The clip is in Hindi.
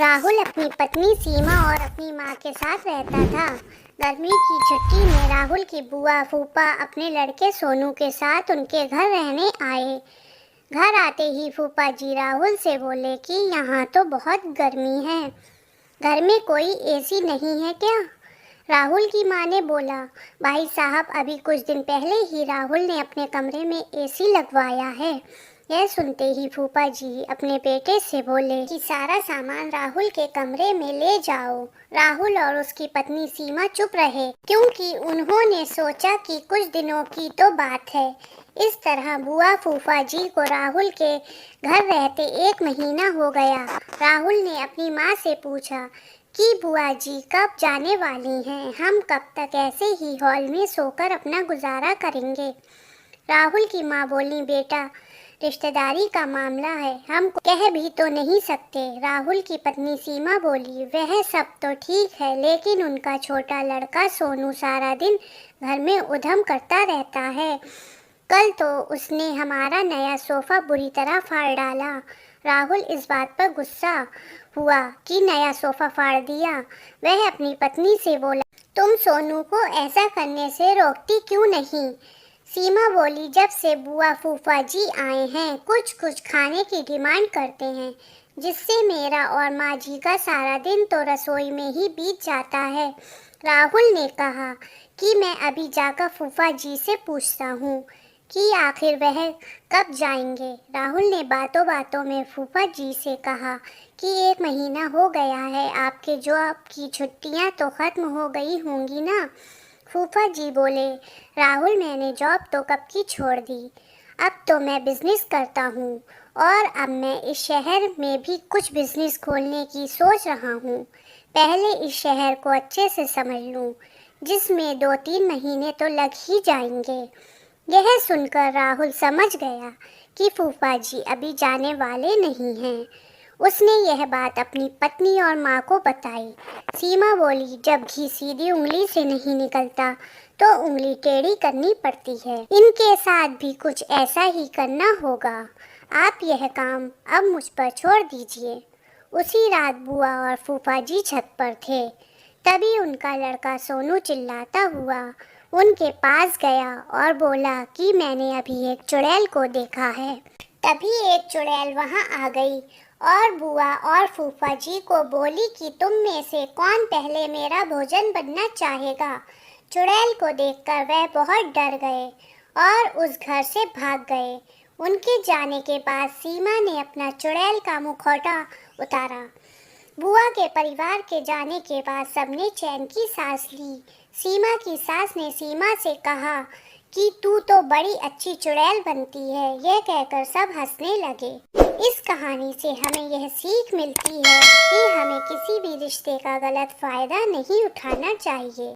राहुल अपनी पत्नी सीमा और अपनी माँ के साथ रहता था। गर्मी की छुट्टी में राहुल की बुआ फूफा अपने लड़के सोनू के साथ उनके घर रहने आए। घर आते ही फूफा जी राहुल से बोले कि यहाँ तो बहुत गर्मी है, घर में कोई एसी नहीं है क्या? राहुल की माँ ने बोला, भाई साहब अभी कुछ दिन पहले ही राहुल ने अपने कमरे में एसी लगवाया है। यह सुनते ही फूफा जी अपने बेटे से बोले कि सारा सामान राहुल के कमरे में ले जाओ। राहुल और उसकी पत्नी सीमा चुप रहे क्योंकि उन्होंने सोचा कि कुछ दिनों की तो बात है। इस तरह बुआ फूफा जी को राहुल के घर रहते 1 महीना हो गया। राहुल ने अपनी माँ से पूछा कि बुआ जी कब जाने वाली हैं? हम कब तक ऐसे ही हॉल में सोकर अपना गुजारा करेंगे? राहुल की माँ बोली, बेटा रिश्तेदारी का मामला है, हम कह भी तो नहीं सकते। राहुल की पत्नी सीमा बोली, वह सब तो ठीक है, लेकिन उनका छोटा लड़का सोनू सारा दिन घर में उधम करता रहता है। कल तो उसने हमारा नया सोफा बुरी तरह फाड़ डाला। राहुल इस बात पर गुस्सा हुआ कि नया सोफा फाड़ दिया। वह अपनी पत्नी से बोला, तुम सोनू को ऐसा करने से रोकती क्यों नहीं? सीमा बोली, जब से बुआ फूफा जी आए हैं कुछ खाने की डिमांड करते हैं, जिससे मेरा और माँ जी का सारा दिन तो रसोई में ही बीत जाता है। राहुल ने कहा कि मैं अभी जाकर फूफा जी से पूछता हूँ कि आखिर वह कब जाएंगे। राहुल ने बातों बातों में फूफा जी से कहा कि 1 महीना हो गया है, आपके जॉब की छुट्टियाँ तो ख़त्म हो गई होंगी ना? फूफा जी बोले, राहुल मैंने जॉब तो कब की छोड़ दी, अब तो मैं बिजनेस करता हूँ और अब मैं इस शहर में भी कुछ बिजनेस खोलने की सोच रहा हूँ। पहले इस शहर को अच्छे से समझ लूँ, जिसमें 2-3 महीने तो लग ही जाएंगे। यह सुनकर राहुल समझ गया कि फूफा जी अभी जाने वाले नहीं हैं। उसने यह बात अपनी पत्नी और माँ को बताई। सीमा बोली, जब घी सीधी उंगली से नहीं निकलता तो उंगली टेढ़ी करनी पड़ती है। इनके साथ भी कुछ ऐसा ही करना होगा। आप यह काम अब मुझ पर छोड़ दीजिए। उसी रात बुआ और फूफा जी छत पर थे। तभी उनका लड़का सोनू चिल्लाता हुआ उनके पास गया और बोला कि मैंने अभी एक चुड़ैल को देखा है। तभी एक चुड़ैल वहां आ गई और बुआ और फूफा जी को बोली कि तुम में से कौन पहले मेरा भोजन बनना चाहेगा। चुड़ैल को देखकर वह बहुत डर गए और उस घर से भाग गए। उनके जाने के बाद सीमा ने अपना चुड़ैल का मुखौटा उतारा। बुआ के परिवार के जाने के बाद सबने चैन की सांस ली। सीमा की सास ने सीमा से कहा कि तू तो बड़ी अच्छी चुड़ैल बनती है। यह कहकर सब हंसने लगे। इस कहानी से हमें यह सीख मिलती है कि हमें किसी भी रिश्ते का गलत फायदा नहीं उठाना चाहिए।